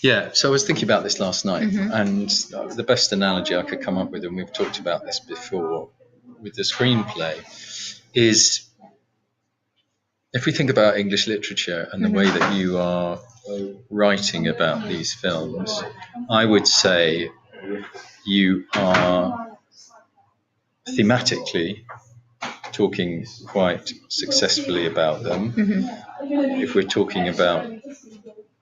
Yeah, so I was thinking about this last night, and the best analogy I could come up with, and we've talked about this before with the screenplay, is if we think about English literature and the way that you are writing about these films, I would say you are thematically talking quite successfully about them. If we're talking about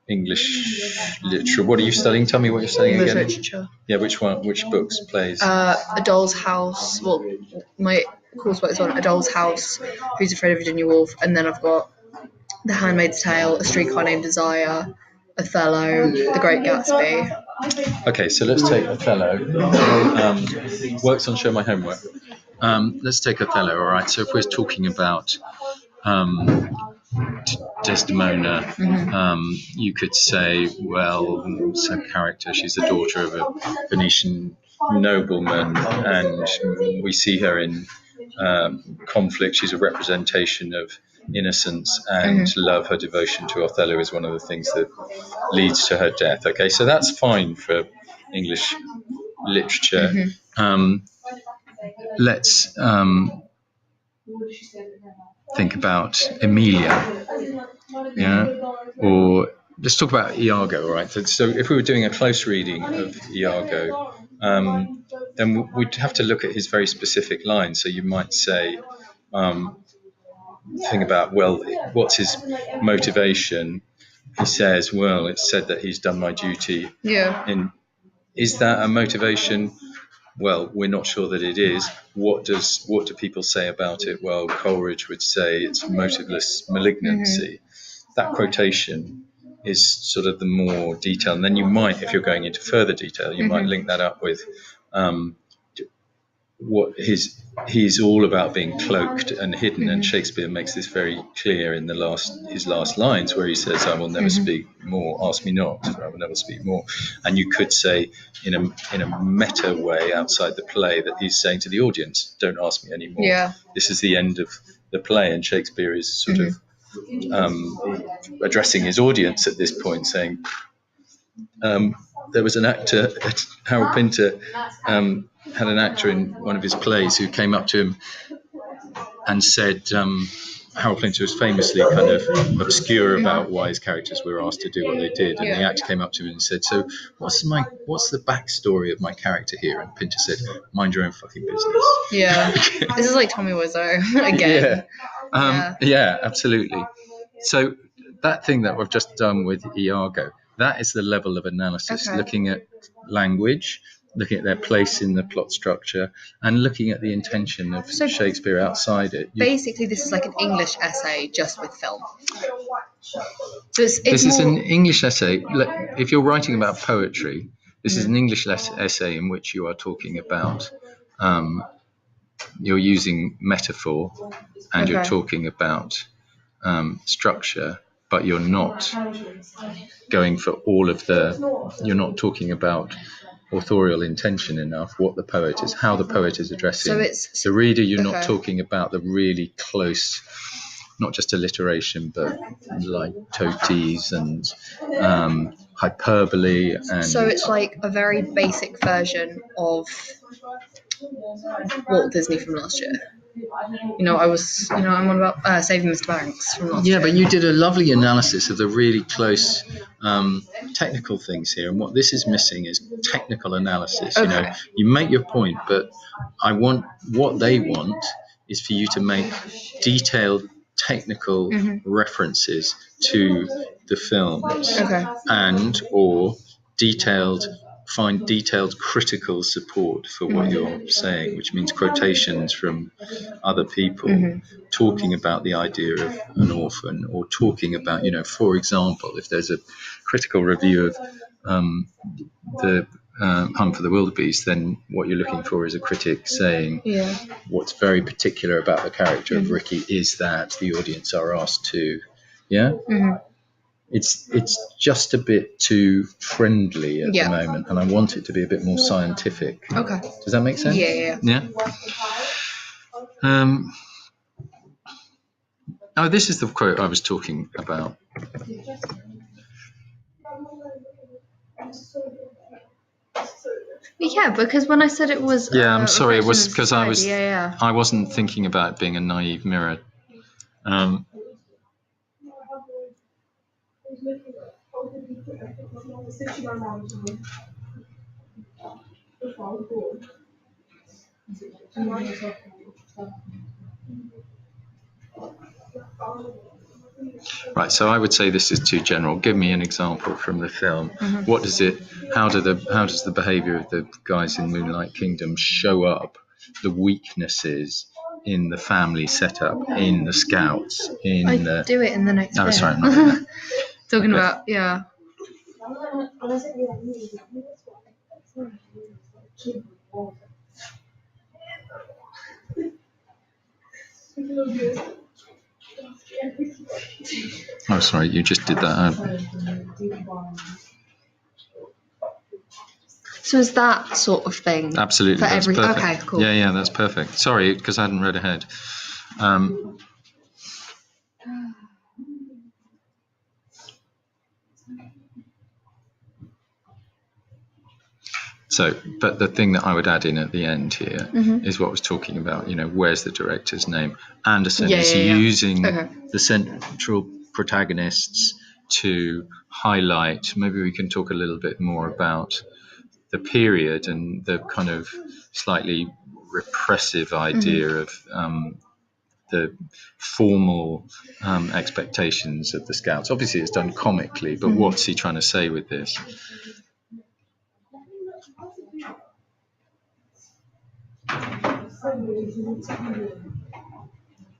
English literature, what are you studying? Tell me what you're studying English again. literature. Yeah, which one? Which books, plays? A Doll's House. Well, my coursework is on A Doll's House, Who's Afraid of Virginia Woolf, and then I've got The Handmaid's Tale, A Streetcar Named Desire, Othello, The Great Gatsby. Okay, so let's take Othello. Works on Show My Homework. Let's take Othello, all right? So if we're talking about Desdemona, you could say, well, it's her character. She's the daughter of a Venetian nobleman, and we see her in conflict. She's a representation of innocence and love. Her devotion to Othello is one of the things that leads to her death. Okay, so that's fine for English literature. Let's think about Emilia, or let's talk about Iago, all right? So if we were doing a close reading of Iago, then we'd have to look at his very specific lines. So you might say, think about, well, what's his motivation? He says, well, it's said that he's done my duty. Yeah. Is that a motivation? Well, we're not sure that it is. What do people say about it? Well, Coleridge would say it's motiveless malignancy. That quotation is sort of the more detail. And then you might, if you're going into further detail, you might link that up with what he's all about being cloaked and hidden, and Shakespeare makes this very clear in his last lines, where he says, "I will never speak more. Ask me not, for I will never speak more." And you could say, in a meta way, outside the play, that he's saying to the audience, "Don't ask me anymore. Yeah. This is the end of the play." And Shakespeare is sort of addressing his audience at this point, saying, there was an actor, Harold Pinter, had an actor in one of his plays who came up to him and said, Harold Pinter was famously kind of obscure about why his characters were asked to do what they did, and the actor came up to him and said, "So what's the backstory of my character here?" And Pinter said, "Mind your own fucking business." Yeah. This is like Tommy Wiseau again. Yeah, absolutely. So that thing that we've just done with Iago, that is the level of analysis, looking at language, looking at their place in the plot structure, and looking at the intention of Shakespeare outside it. Basically, this is like an English essay just with film. So it's this is an English essay. If you're writing about poetry, this is an English essay in which you are talking about, you're using metaphor, and you're talking about structure, but you're not going for all of you're not talking about authorial intention enough, what the poet is, how the poet is addressing the reader. You're not talking about the really close, not just alliteration, but like totes and hyperbole. And so it's like a very basic version of Walt Disney from last year. I'm on about Saving Mr. Banks from last year. Yeah, but you did a lovely analysis of the really close technical things here, and what this is missing is technical analysis. You make your point, but what they want is for you to make detailed technical references to the films, and or find detailed critical support for what you're saying, which means quotations from other people talking about the idea of an orphan, or talking about, for example, if there's a critical review of the Hunt for the Wildebeest, then what you're looking for is a critic saying what's very particular about the character of Ricky is that the audience are asked to, It's just a bit too friendly at the moment, and I want it to be a bit more scientific. Okay. Does that make sense? Yeah. This is the quote I was talking about Yeah, because when I said it was Yeah, I'm sorry. It was reflection of because I was society, yeah. I wasn't thinking about it being a naive mirror. Right, so I would say this is too general. Give me an example from the film. What does it? How does the behaviour of the guys in Moonlight Kingdom show up? The weaknesses in the family setup, in the Scouts, in the. Do it in the next bit. Sorry, I'm not doing that. Talking about, yeah. Oh, sorry, you just did that. So is that sort of thing? Absolutely, For that's every. perfect. Okay, cool. Yeah, that's perfect. Sorry, because I hadn't read ahead. So, but the thing that I would add in at the end here is what I was talking about. Where's the director's name? Anderson is using the central protagonists to highlight. Maybe we can talk a little bit more about the period and the kind of slightly repressive idea of the formal expectations of the Scouts. Obviously, it's done comically, but what's he trying to say with this?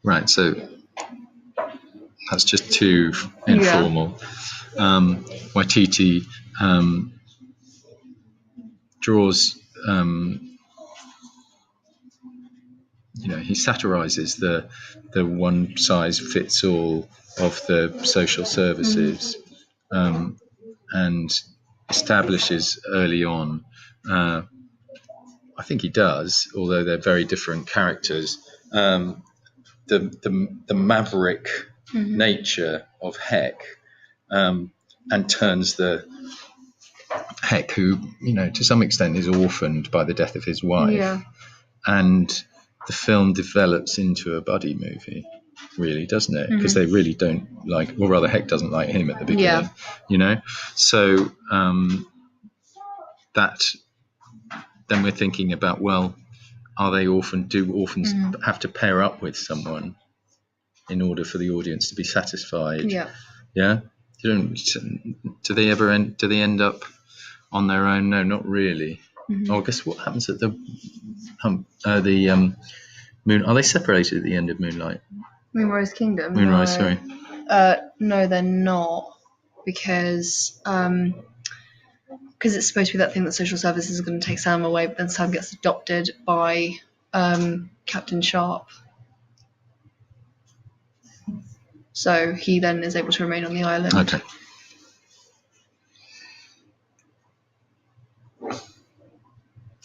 Right, so that's just too informal. Waititi draws, he satirizes the one size fits all of the social services, and establishes early on. I think he does, although they're very different characters. The maverick nature of Heck, and turns the Heck, who to some extent is orphaned by the death of his wife, and the film develops into a buddy movie, really, doesn't it? Because they really don't or rather, Heck doesn't like him at the beginning, So that then we're thinking about, well, are they orphaned? Do orphans have to pair up with someone in order for the audience to be satisfied? Yeah. Do they ever end? Do they end up on their own? No, not really. Oh, I guess what happens at the Moon? Are they separated at the end of Moonlight? Moonrise Kingdom. Moonrise, sorry. No, they're not, because it's supposed to be that thing that social services are going to take Sam away, but then Sam gets adopted by Captain Sharp. So he then is able to remain on the island. Okay.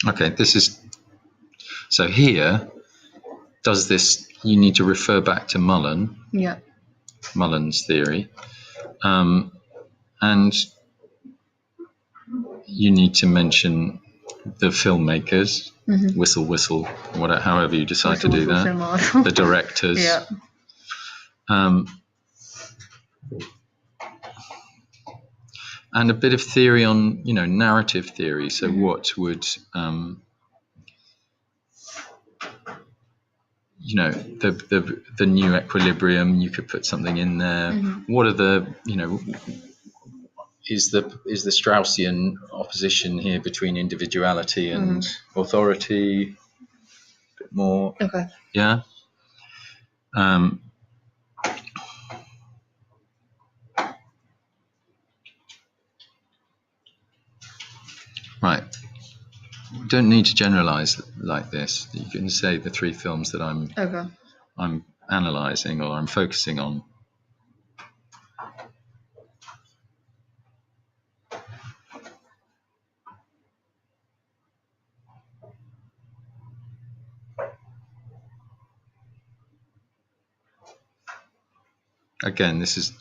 Okay, this is... So here, does this... You need to refer back to Mullen. Yeah. Mullen's theory. And you need to mention the filmmakers, whistle, whistle, whatever, however you decide to do that, the directors. Yeah. And a bit of theory on, narrative theory. So what would, the new equilibrium, you could put something in there. What are the, is the Straussian opposition here between individuality and authority? A bit more. Okay. Yeah. Right. You don't need to generalize like this. You can say the three films that I'm analyzing or I'm focusing on. Again, this is